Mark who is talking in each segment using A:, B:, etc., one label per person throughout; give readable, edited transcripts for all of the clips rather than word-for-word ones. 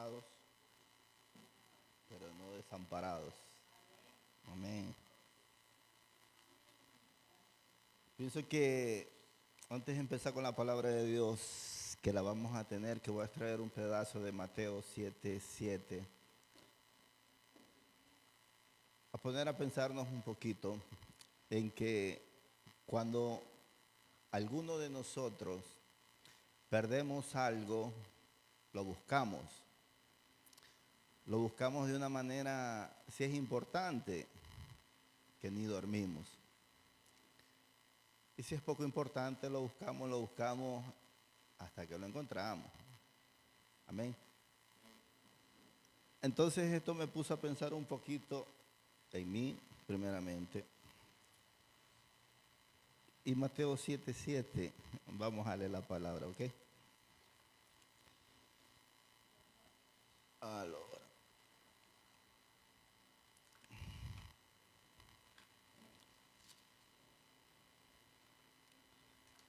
A: desamparados, pero no desamparados. Amén. Pienso que antes de empezar con la palabra de Dios, que la vamos a tener, que voy a extraer un pedazo de Mateo 7:7, a poner a pensarnos un poquito en que cuando alguno de nosotros perdemos algo, lo buscamos. Lo buscamos de una manera, si es importante, que ni dormimos. Y si es poco importante, lo buscamos hasta que lo encontramos. Amén. Entonces esto me puso a pensar un poquito en mí, primeramente. Y Mateo 7:7, vamos a leer la palabra, ¿ok? Ahora.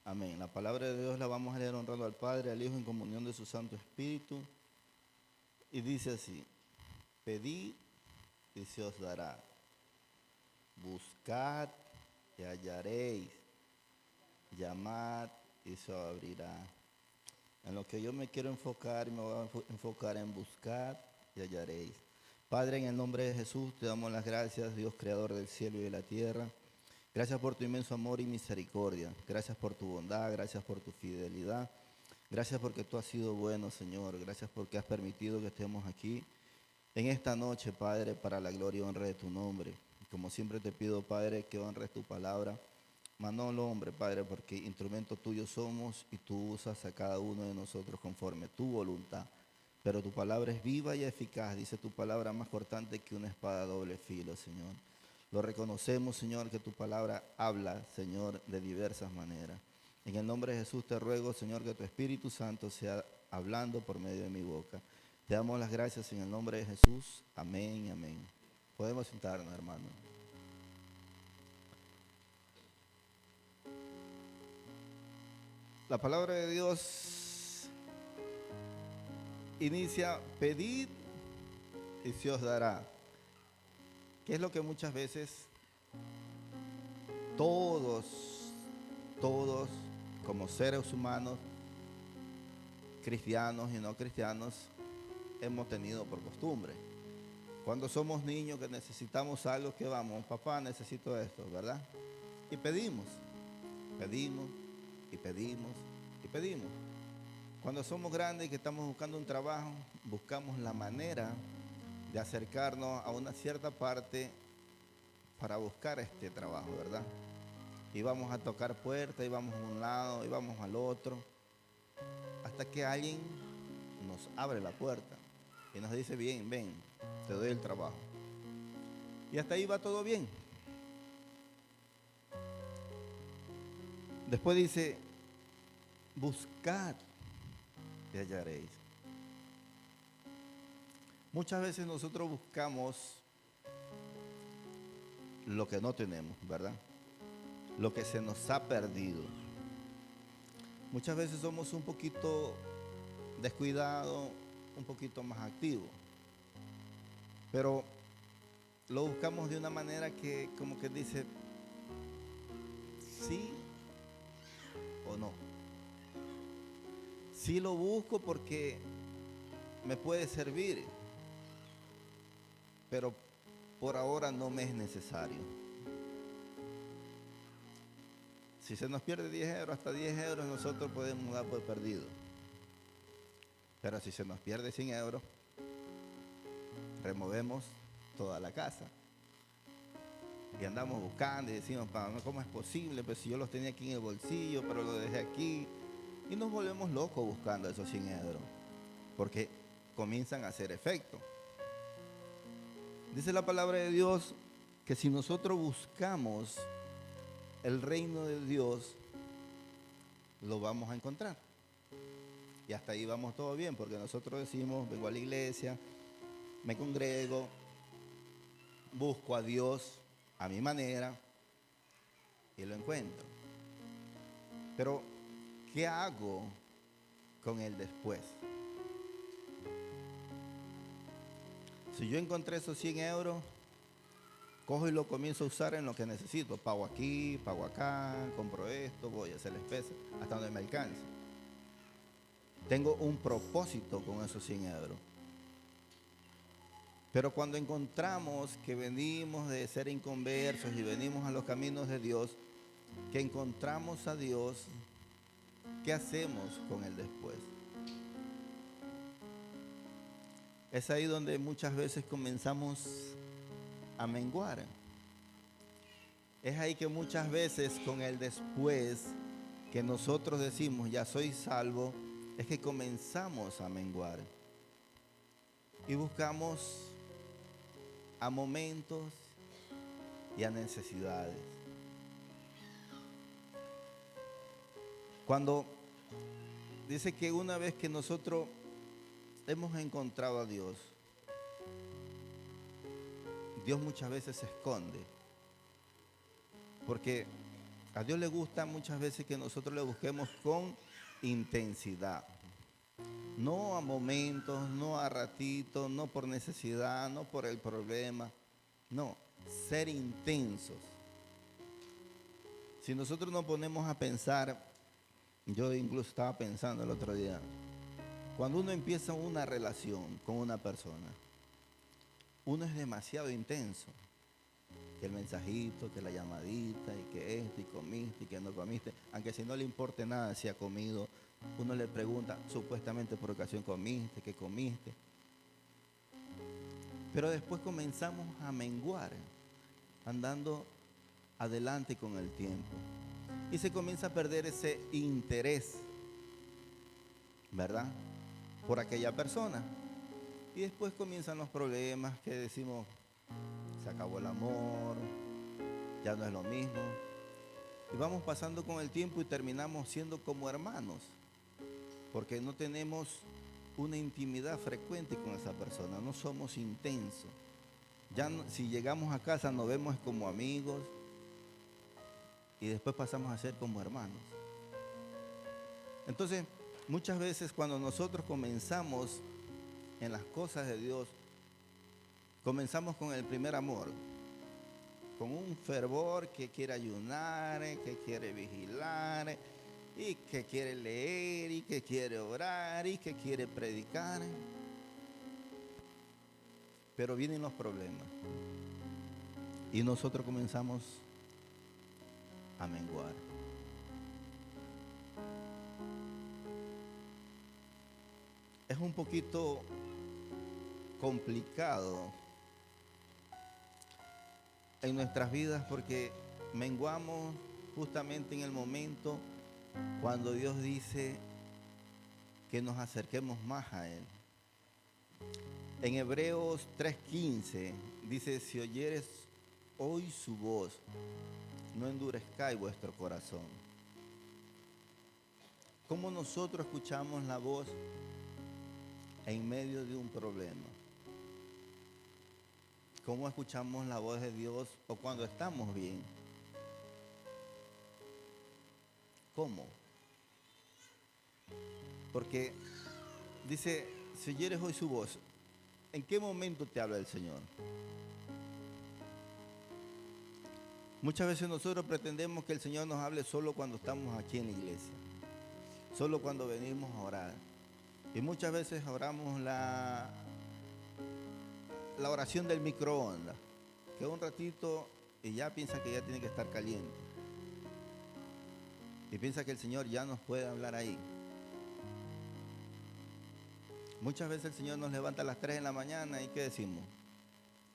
A: Amén. La palabra de Dios la vamos a leer honrando al Padre, al Hijo en comunión de su Santo Espíritu. Y dice así: pedid y se os dará. Buscad y hallaréis. Llamad y se os abrirá. En lo que yo me quiero enfocar, me voy a enfocar en buscar y hallaréis. Padre, en el nombre de Jesús te damos las gracias, Dios creador del cielo y de la tierra. Gracias por tu inmenso amor y misericordia. Gracias por tu bondad, gracias por tu fidelidad. Gracias porque tú has sido bueno, Señor. Gracias porque has permitido que estemos aquí en esta noche, Padre, para la gloria y honra de tu nombre. Como siempre te pido, Padre, que honres tu palabra. Mas no el hombre, Padre, porque instrumento tuyo somos y tú usas a cada uno de nosotros conforme tu voluntad. Pero tu palabra es viva y eficaz, dice tu palabra, más cortante que una espada a doble filo, Señor. Lo reconocemos, Señor, que tu palabra habla, Señor, de diversas maneras. En el nombre de Jesús te ruego, Señor, que tu Espíritu Santo sea hablando por medio de mi boca. Te damos las gracias en el nombre de Jesús. Amén y amén. Podemos sentarnos, hermano. La palabra de Dios inicia: pedid y se os dará. ¿Qué es lo que muchas veces todos, todos como seres humanos, cristianos y no cristianos, hemos tenido por costumbre? Cuando somos niños que necesitamos algo, que vamos, papá, necesito esto, ¿verdad? Y pedimos, pedimos y pedimos y pedimos. Cuando somos grandes y que estamos buscando un trabajo, buscamos la manera de acercarnos a una cierta parte para buscar este trabajo, ¿verdad? Y vamos a tocar puertas, y vamos a un lado, y vamos al otro, hasta que alguien nos abre la puerta y nos dice: bien, ven, te doy el trabajo. Y hasta ahí va todo bien. Después dice: buscad y hallaréis. Muchas veces nosotros buscamos lo que no tenemos, ¿verdad? Lo que se nos ha perdido. Muchas veces somos un poquito descuidados, un poquito más activos, pero lo buscamos de una manera que como que dice sí o no. Sí lo busco porque me puede servir, pero por ahora no me es necesario. Si se nos pierde 10 euros, hasta 10 euros nosotros podemos dar por perdido. Pero si se nos pierde 100 euros, removemos toda la casa. Y andamos buscando y decimos: ¿cómo es posible? Pues si yo los tenía aquí en el bolsillo, pero lo dejé aquí. Y nos volvemos locos buscando esos 100 euros, porque comienzan a hacer efecto. Dice la palabra de Dios que si nosotros buscamos el reino de Dios, lo vamos a encontrar. Y hasta ahí vamos todo bien, porque nosotros decimos: vengo a la iglesia, me congrego, busco a Dios a mi manera y lo encuentro. Pero, ¿qué hago con el después? Si yo encontré esos 100 euros, cojo y lo comienzo a usar en lo que necesito. Pago aquí, pago acá, compro esto, voy a hacer la especie, hasta donde me alcance. Tengo un propósito con esos 100 euros. Pero cuando encontramos que venimos de ser inconversos y venimos a los caminos de Dios, que encontramos a Dios, ¿qué hacemos con Él después? Es ahí donde muchas veces comenzamos a menguar. Es ahí que muchas veces con el después que nosotros decimos, ya soy salvo, es que comenzamos a menguar. Y buscamos a momentos y a necesidades. Cuando dice que una vez que nosotros hemos encontrado a Dios, Dios muchas veces se esconde. Porque a Dios le gusta muchas veces que nosotros le busquemos con intensidad. No a momentos, no a ratitos, no por necesidad, no por el problema. No, ser intensos. Si nosotros nos ponemos a pensar, yo incluso estaba pensando el otro día, cuando uno empieza una relación con una persona, uno es demasiado intenso. Que el mensajito, que la llamadita, y que esto, y comiste, y que no comiste. Aunque si no le importe nada si ha comido, uno le pregunta, supuestamente por ocasión comiste, ¿qué comiste? Pero después comenzamos a menguar, andando adelante con el tiempo. Y se comienza a perder ese interés, ¿verdad? Por aquella persona. Y después comienzan los problemas que decimos, se acabó el amor, ya no es lo mismo. Y vamos pasando con el tiempo y terminamos siendo como hermanos, porque no tenemos una intimidad frecuente con esa persona, no somos intensos. Ya no, si llegamos a casa nos vemos como amigos y después pasamos a ser como hermanos. Entonces, muchas veces cuando nosotros comenzamos en las cosas de Dios, comenzamos con el primer amor, con un fervor que quiere ayunar, que quiere vigilar, y que quiere leer, y que quiere orar, y que quiere predicar. Pero vienen los problemas. Y nosotros comenzamos a menguar. Es un poquito complicado en nuestras vidas porque menguamos justamente en el momento cuando Dios dice que nos acerquemos más a Él. En Hebreos 3:15 dice, si oyeres hoy su voz, no endurezcáis vuestro corazón. ¿Cómo nosotros escuchamos la voz en medio de un problema? ¿Cómo escuchamos la voz de Dios o cuando estamos bien? ¿Cómo? Porque dice, si oyeres hoy su voz, ¿en qué momento te habla el Señor? Muchas veces nosotros pretendemos que el Señor nos hable solo cuando estamos aquí en la iglesia, solo cuando venimos a orar. Y muchas veces oramos la oración del microondas, que un ratito y ya piensa que ya tiene que estar caliente. Y piensa que el Señor ya nos puede hablar ahí. Muchas veces el Señor nos levanta a las 3 de la mañana y ¿qué decimos?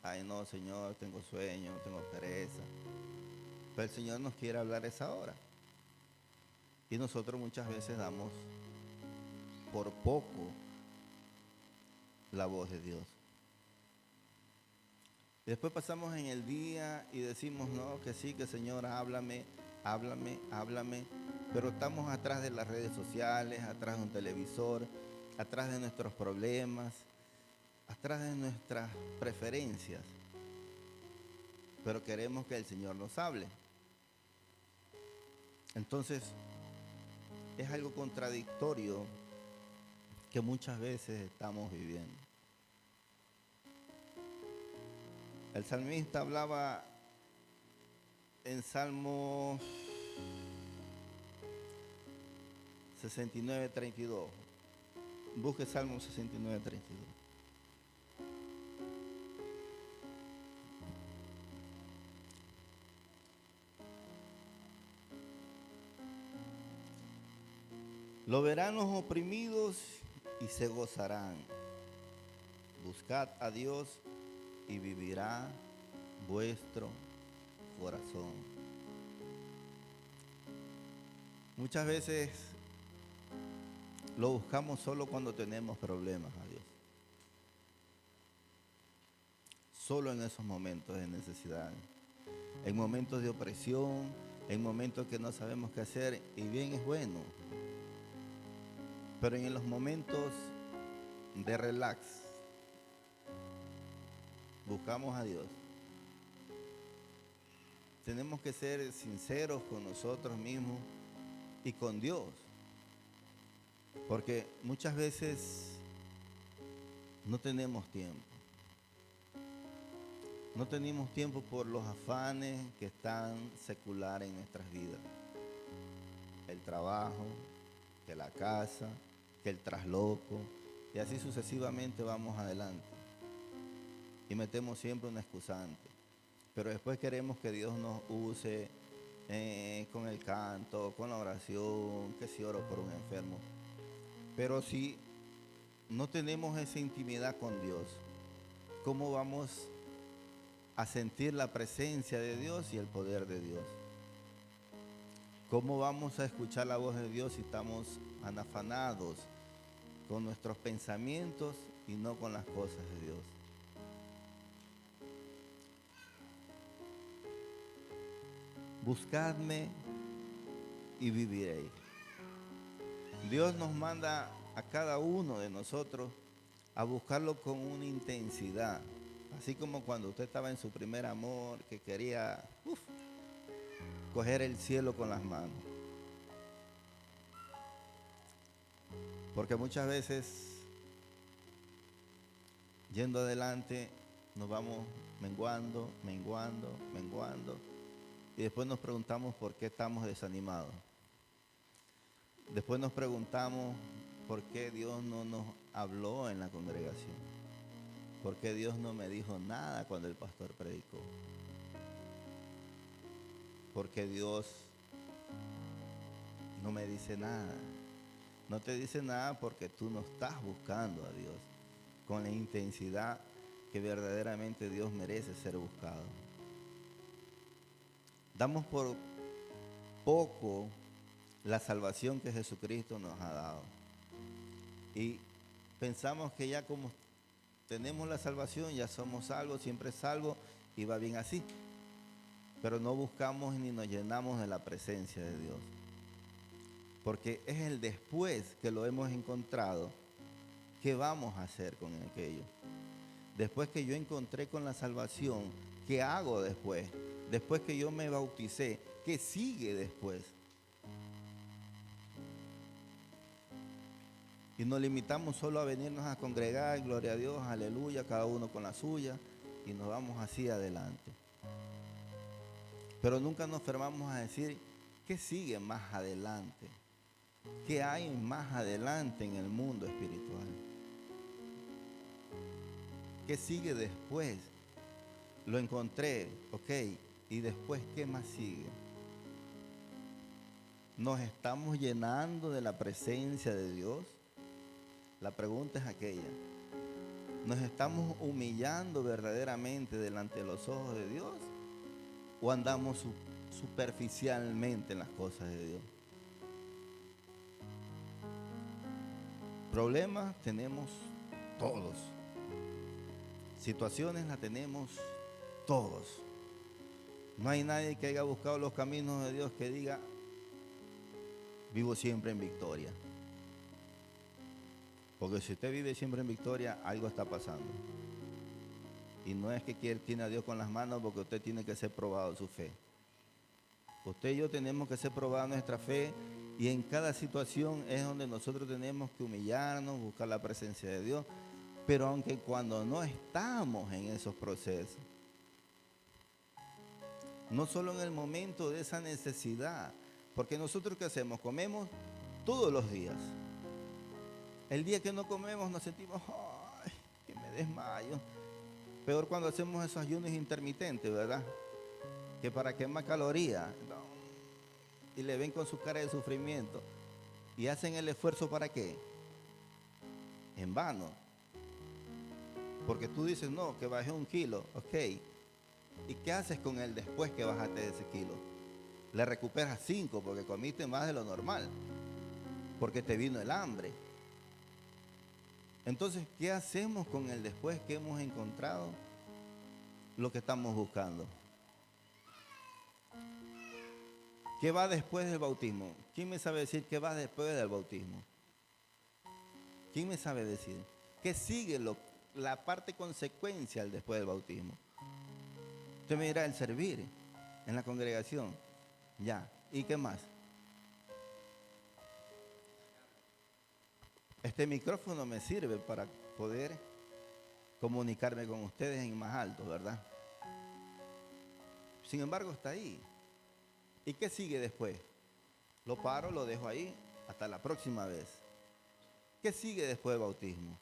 A: Ay no, Señor, tengo sueño, tengo pereza. Pero el Señor nos quiere hablar a esa hora. Y nosotros muchas veces damos por poco la voz de Dios. Después pasamos en el día y decimos, no, que sí, que Señor, háblame, háblame, háblame. Pero estamos atrás de las redes sociales, atrás de un televisor, atrás de nuestros problemas, atrás de nuestras preferencias. Pero queremos que el Señor nos hable. Entonces, es algo contradictorio que muchas veces estamos viviendo. El salmista hablaba en Salmo 69:32. Busque Salmo 69:32. Lo verán los oprimidos y se gozarán. Buscad a Dios y vivirá vuestro corazón. Muchas veces lo buscamos solo cuando tenemos problemas a Dios. Solo en esos momentos de necesidad. En momentos de opresión, en momentos que no sabemos qué hacer, y bien es bueno. Pero en los momentos de relax, buscamos a Dios. Tenemos que ser sinceros con nosotros mismos y con Dios. Porque muchas veces no tenemos tiempo. No tenemos tiempo por los afanes que están seculares en nuestras vidas. El trabajo, que la casa, que el trasloco, y así sucesivamente vamos adelante. Y metemos siempre un excusante. Pero después queremos que Dios nos use con el canto, con la oración, que si oro por un enfermo. Pero si no tenemos esa intimidad con Dios, ¿cómo vamos a sentir la presencia de Dios y el poder de Dios? ¿Cómo vamos a escuchar la voz de Dios si estamos anafanados con nuestros pensamientos y no con las cosas de Dios? Buscadme y viviréis. Dios nos manda a cada uno de nosotros a buscarlo con una intensidad. Así como cuando usted estaba en su primer amor, que quería coger el cielo con las manos. Porque muchas veces, yendo adelante, nos vamos menguando, y después nos preguntamos por qué estamos desanimados. Después nos preguntamos por qué Dios no nos habló en la congregación. ¿Por qué Dios no me dijo nada cuando el pastor predicó? ¿Por qué Dios no me dice nada? No te dice nada porque tú no estás buscando a Dios con la intensidad que verdaderamente Dios merece ser buscado. Damos por poco la salvación que Jesucristo nos ha dado. Y pensamos que ya como tenemos la salvación, ya somos salvos, siempre salvos y va bien así. Pero no buscamos ni nos llenamos de la presencia de Dios. Porque es el después que lo hemos encontrado, ¿qué vamos a hacer con aquello? Después que yo encontré con la salvación, ¿qué hago después? Después que yo me bauticé, ¿qué sigue después? Y nos limitamos solo a venirnos a congregar, gloria a Dios, aleluya, cada uno con la suya, y nos vamos así adelante. Pero nunca nos fermamos a decir, ¿qué sigue más adelante? ¿Qué hay más adelante en el mundo espiritual? ¿Qué sigue después? Lo encontré, ok, ¿y después qué más sigue? ¿Nos estamos llenando de la presencia de Dios? La pregunta es aquella. ¿Nos estamos humillando verdaderamente delante de los ojos de Dios? ¿O andamos superficialmente en las cosas de Dios? Problemas tenemos todos. Situaciones las tenemos todos. No hay nadie que haya buscado los caminos de Dios que diga, vivo siempre en victoria. Porque si usted vive siempre en victoria, algo está pasando. Y no es que tiene a Dios con las manos, porque usted tiene que ser probado su fe. Usted y yo tenemos que ser probados nuestra fe, y en cada situación es donde nosotros tenemos que humillarnos, buscar la presencia de Dios. Pero aunque cuando no estamos en esos procesos, No solo en el momento de esa necesidad. Porque nosotros ¿qué hacemos? Comemos todos los días. El día que no comemos nos sentimos, ay, que me desmayo. Peor cuando hacemos esos ayunos intermitentes, ¿verdad? Que para quemar calorías. Y le ven con su cara de sufrimiento. Y hacen el esfuerzo ¿para qué? En vano. Porque tú dices, no, que bajé 1 kilo, ok. ¿Y qué haces con él después que bajaste ese kilo? Le recuperas 5 porque comiste más de lo normal. Porque te vino el hambre. Entonces, ¿qué hacemos con él después que hemos encontrado lo que estamos buscando? ¿Qué va después del bautismo? ¿Quién me sabe decir qué va después del bautismo? ¿Quién me sabe decir? ¿Qué sigue la parte consecuencial después del bautismo? Usted me dirá el servir en la congregación. Ya. ¿Y qué más? Este micrófono me sirve para poder comunicarme con ustedes en más alto, ¿verdad? Sin embargo, está ahí. ¿Y qué sigue después? Lo paro, lo dejo ahí, hasta la próxima vez. ¿Qué sigue después del bautismo?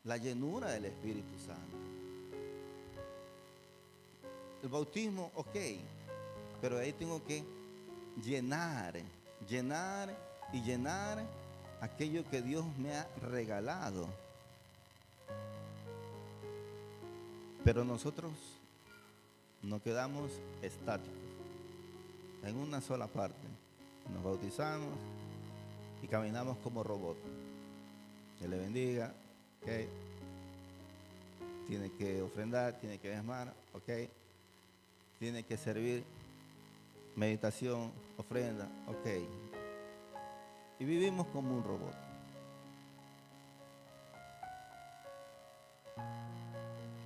A: La llenura del Espíritu Santo. El bautismo, ok, pero ahí tengo que llenar y llenar aquello que Dios me ha regalado. Pero nosotros nos quedamos estáticos en una sola parte. Nos bautizamos y caminamos como robots. Que le bendiga, ok. Tiene que ofrendar, tiene que diezmar, ok. Tiene que servir, meditación, ofrenda, ok. Y vivimos como un robot.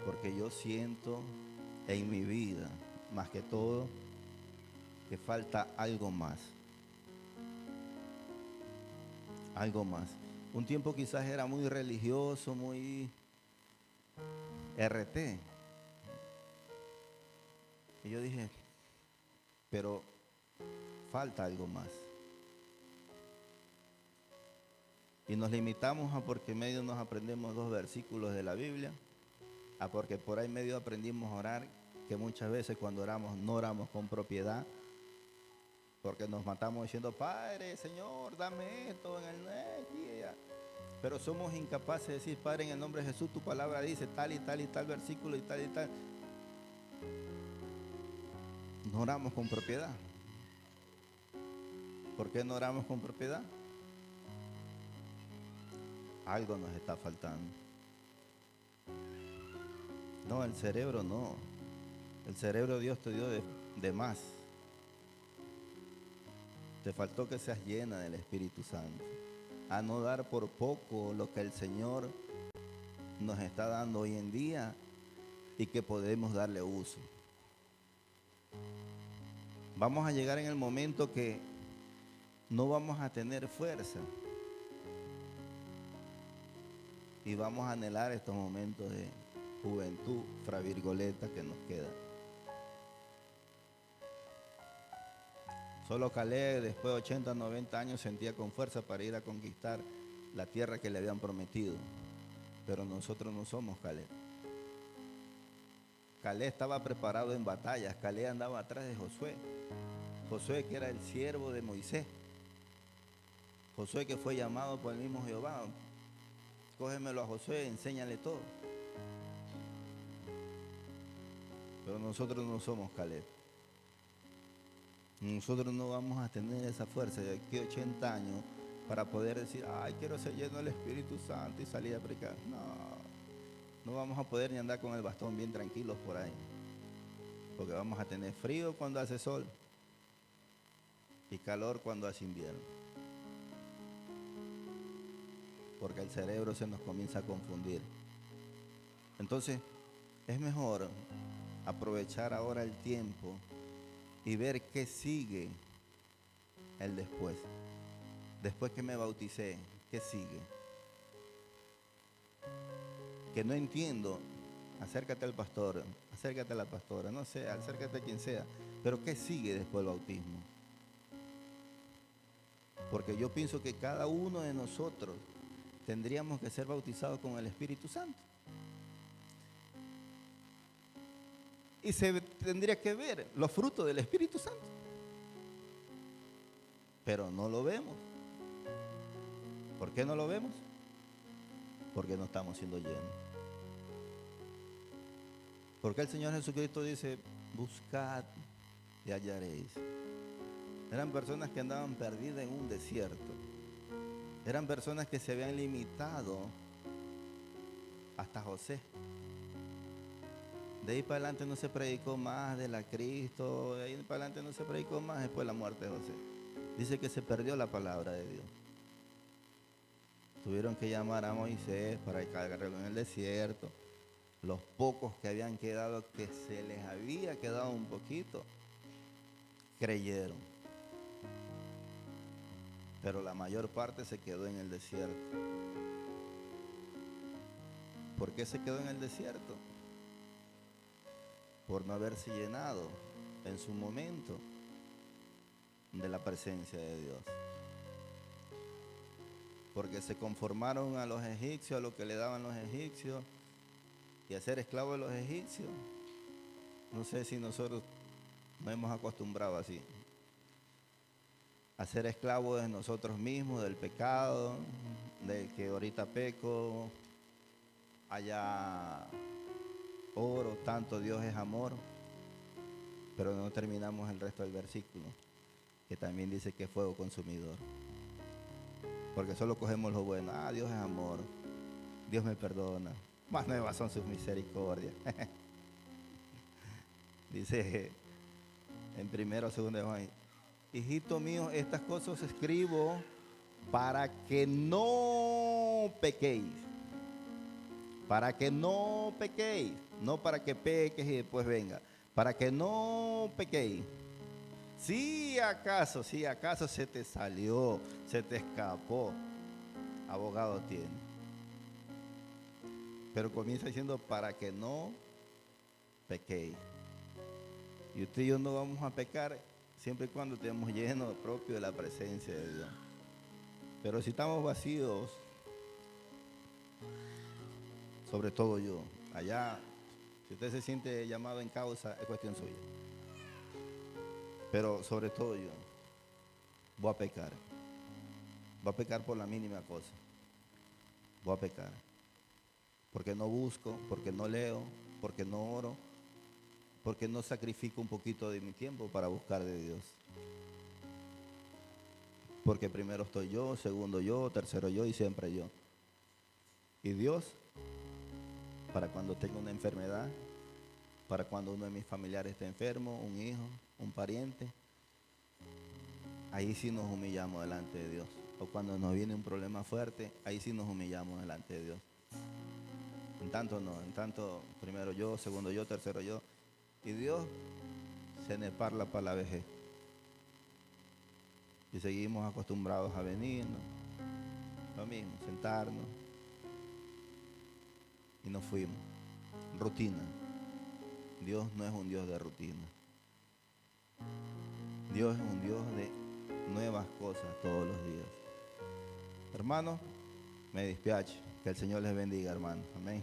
A: Porque yo siento en mi vida, más que todo, que falta algo más. Algo más. Un tiempo quizás era muy religioso, muy RT. Y yo dije, pero falta algo más. Y nos limitamos a porque en medio nos aprendemos 2 versículos de la Biblia, a porque por ahí medio aprendimos a orar, que muchas veces cuando oramos no oramos con propiedad, porque nos matamos diciendo, Padre, Señor, dame esto en el día. Pero somos incapaces de decir, Padre, en el nombre de Jesús, tu palabra dice tal y tal y tal versículo y tal y tal. No oramos con propiedad. ¿Por qué no oramos con propiedad? Algo nos está faltando. No, el cerebro no. El cerebro Dios te dio de más. Te faltó que seas llena del Espíritu Santo. A no dar por poco lo que el Señor nos está dando hoy en día y que podemos darle uso. Vamos a llegar en el momento que no vamos a tener fuerza y vamos a anhelar estos momentos de juventud fravirgoleta que nos quedan. Solo Caleb, después de 80, 90 años, sentía con fuerza para ir a conquistar la tierra que le habían prometido. Pero nosotros no somos Caleb. Caleb estaba preparado en batallas. Caleb andaba atrás de Josué. Josué que era el siervo de Moisés. Josué que fue llamado por el mismo Jehová. Cógemelo a Josué, enséñale todo. Pero nosotros no somos Caleb. Nosotros no vamos a tener esa fuerza de aquí a 80 años para poder decir, ay, quiero ser lleno del Espíritu Santo y salir a predicar. No vamos a poder ni andar con el bastón bien tranquilos por ahí. Porque vamos a tener frío cuando hace sol y calor cuando hace invierno. Porque el cerebro se nos comienza a confundir. Entonces, es mejor aprovechar ahora el tiempo y ver qué sigue el después. Después que me bauticé, ¿qué sigue? Que no entiendo, acércate al pastor, acércate a la pastora, no sé, acércate a quien sea. Pero ¿qué sigue después del bautismo? Porque yo pienso que cada uno de nosotros tendríamos que ser bautizados con el Espíritu Santo. Y se tendría que ver los frutos del Espíritu Santo. Pero no lo vemos. ¿Por qué no lo vemos? Porque no estamos siendo llenos. Porque el Señor Jesucristo dice, buscad y hallaréis. Eran personas que andaban perdidas en un desierto. Eran personas que se habían limitado hasta José. De ahí para adelante no se predicó más de la Cristo. De ahí para adelante no se predicó más después de la muerte de José. Dice que se perdió la palabra de Dios. Tuvieron que llamar a Moisés para cargarlo en el desierto. Los pocos que habían quedado, que se les había quedado un poquito, creyeron. Pero la mayor parte se quedó en el desierto. ¿Por qué se quedó en el desierto? Por no haberse llenado en su momento de la presencia de Dios. Porque se conformaron a los egipcios, a lo que le daban los egipcios, y a ser esclavos de los egipcios. No sé si nosotros nos hemos acostumbrado así. A ser esclavos de nosotros mismos, del pecado, del que ahorita peco, allá oro, tanto Dios es amor, pero no terminamos el resto del versículo, que también dice que es fuego consumidor. Porque solo cogemos lo bueno. Dios es amor, Dios me perdona, más nuevas son sus misericordias. Dice en 1 o 2 de Juan, hijito mío, estas cosas escribo para que no pequéis. Para que no pequéis. No para que peques y después venga. Para que no pequéis. Si acaso se te salió, se te escapó, abogado tiene. Pero comienza diciendo para que no pequéis. Y usted y yo no vamos a pecar siempre y cuando estemos llenos propio de la presencia de Dios. Pero si estamos vacíos, sobre todo yo, allá, si usted se siente llamado en causa, es cuestión suya. Pero sobre todo yo, voy a pecar. Voy a pecar por la mínima cosa. Voy a pecar. Porque no busco, porque no leo, porque no oro, porque no sacrifico un poquito de mi tiempo para buscar de Dios. Porque primero estoy yo, segundo yo, tercero yo y siempre yo. Y Dios, para cuando tenga una enfermedad, para cuando uno de mis familiares esté enfermo, un hijo, un pariente, ahí sí nos humillamos delante de Dios. O cuando nos viene un problema fuerte, ahí sí nos humillamos delante de Dios. En tanto no, en tanto primero yo, segundo yo, tercero yo. Y Dios se ne parla para la vejez. Y seguimos acostumbrados a venirnos, lo mismo, sentarnos. Y nos fuimos. Rutina. Dios no es un Dios de rutina. Dios es un Dios de nuevas cosas todos los días. Hermanos, me despiacho. Que el Señor les bendiga, hermanos. Amén.